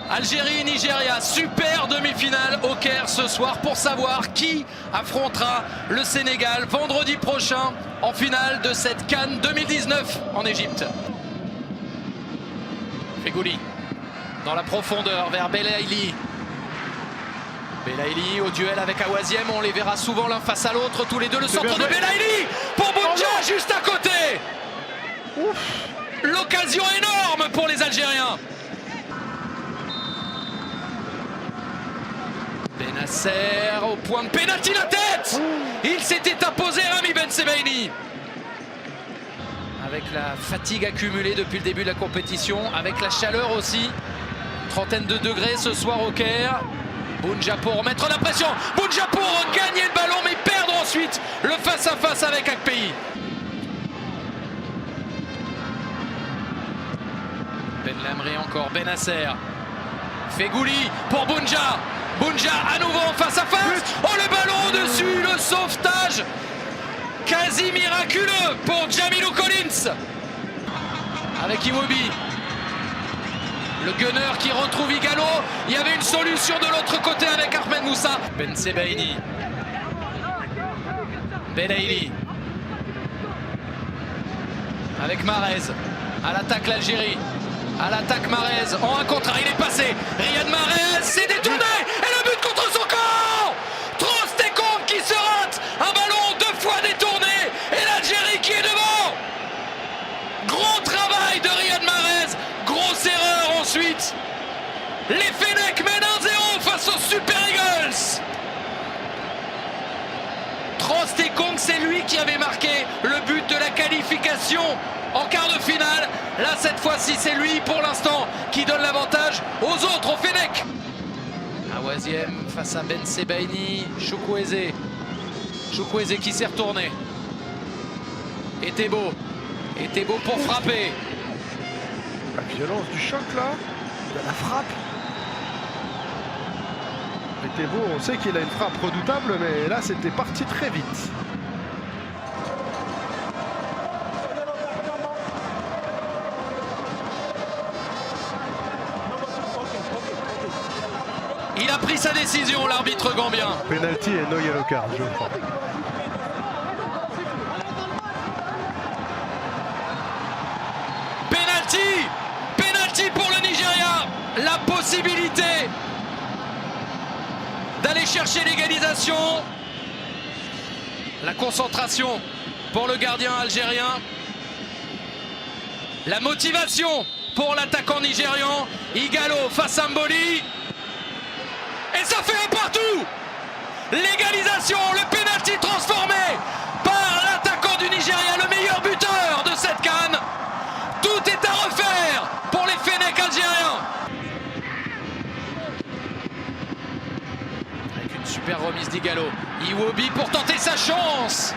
Algérie-Nigeria, super demi-finale au Caire ce soir pour savoir qui affrontera le Sénégal vendredi prochain en finale de cette CAN 2019 en Égypte. Fegouli dans la profondeur vers Belaïli. Belaïli au duel avec Awaziem, on les verra souvent l'un face à l'autre, tous les deux, le centre de Belaïli pour Bounja juste à côté. L'occasion énorme pour les Algériens. Benasser au point de pénalty, la tête. Il s'était imposé Rami Ben Sebaini. Avec la fatigue accumulée depuis le début de la compétition, avec la chaleur aussi. Trentaine de degrés ce soir au Caire. Bounja pour remettre la pression. Bounja pour gagner le ballon mais perdre ensuite le face-à-face avec Akpeyi. Ben Lamri encore, Benasser. Fegouli pour Bounja. Bounja à nouveau en face-à-face. Oh, le ballon au-dessus, le sauvetage quasi miraculeux pour Jamilou Collins. Avec Iwobi. Le gunner qui retrouve Igalo. Il y avait une solution de l'autre côté avec Ahmed Moussa. Ben Sebaini. Belaïli. Avec Mahrez. À l'attaque l'Algérie. À l'attaque Mahrez. En un contre un, il est passé. Riyad Mahrez s'est détourné. Et le but contre son camp. Trostekong qui se rate. Un ballon 2 fois détourné. Et l'Algérie qui est devant. Gros travail de Riyad Mahrez. Grosse erreur ensuite. Les Fennecs mènent 1-0 face aux Super Eagles. Trostekong, c'est lui qui avait marqué le but de la qualification en quart de finale. Là, cette fois-ci, c'est lui pour l'instant qui donne l'avantage aux autres, aux Fennecs. Awaziem face à Ben Sebaini. Chukwueze. Chukwueze qui s'est retourné. Et Tebo pour frapper. La violence du choc là, de la frappe. Et Tebo, on sait qu'il a une frappe redoutable, mais là c'était parti très vite. Il a pris sa décision, l'arbitre gambien. Penalty et no yellow card, je crois. Penalty pour le Nigeria. La possibilité d'aller chercher l'égalisation. La concentration pour le gardien algérien. La motivation pour l'attaquant nigérian. Igalo face à Mboli. Et ça fait un partout. L'égalisation, le penalty transformé par l'attaquant du Nigeria, le meilleur buteur de cette CAN. Tout est à refaire pour les Fennecs algériens. Avec une super remise d'Igalo. Iwobi pour tenter sa chance.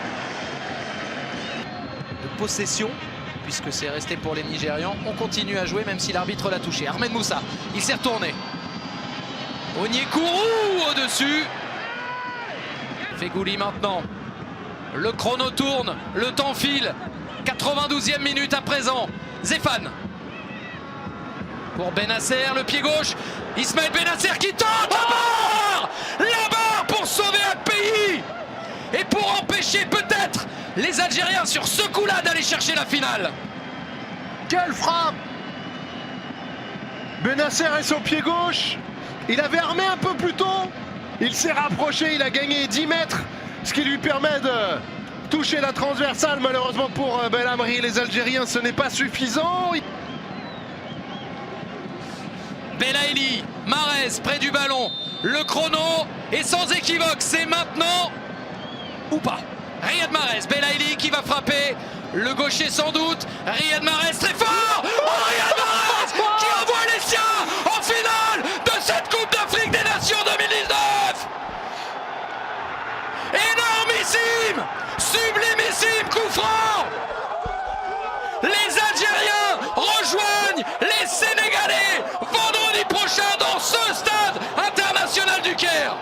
De possession, puisque c'est resté pour les Nigérians. On continue à jouer même si l'arbitre l'a touché. Ahmed Moussa, il s'est retourné. Onyekuru au-dessus. Fegouli maintenant. Le chrono tourne, le temps file. 92e minute à présent. Zéphane. Pour Benasser, le pied gauche. Ismaël Benasser qui tente la barre. La barre pour sauver Akpeyi. Et pour empêcher peut-être les Algériens sur ce coup-là d'aller chercher la finale. Quelle frappe! Benasser est son pied gauche. Il avait armé un peu plus tôt. Il s'est rapproché, il a gagné 10 mètres. Ce qui lui permet de toucher la transversale. Malheureusement pour Ben Lamri et les Algériens, ce n'est pas suffisant. Belaïli, Mahrez près du ballon. Le chrono est sans équivoque. C'est maintenant ou pas. Riyad Mahrez, Belaïli qui va frapper. Le gaucher sans doute. Riyad Mahrez très fort. Oh, Riyad Mahrez qui envoie les siens en finale de cette Coupe d'Afrique des Nations 2019. Énormissime, sublimissime coup franc. Les Algériens rejoignent les Sénégalais vendredi prochain dans ce stade international du Caire.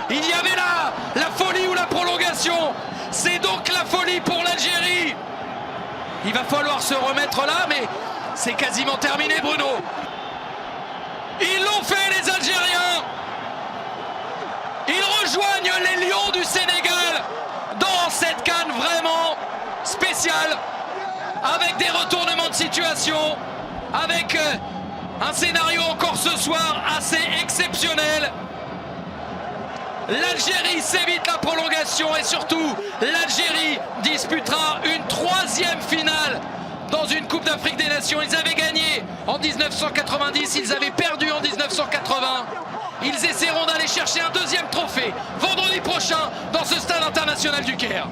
Il y avait là la folie ou la prolongation. C'est donc la folie pour l'Algérie. Il va falloir se remettre là, mais c'est quasiment terminé, Bruno. Ils l'ont fait, les Algériens. Ils rejoignent les Lions du Sénégal dans cette CAN vraiment spéciale, avec des retournements de situation, avec un scénario encore ce soir assez exceptionnel. L'Algérie s'évite la prolongation et surtout l'Algérie disputera une 3e finale dans une Coupe d'Afrique des Nations. Ils avaient gagné en 1990, ils avaient perdu en 1980. Ils essaieront d'aller chercher un 2e trophée vendredi prochain dans ce stade international du Caire.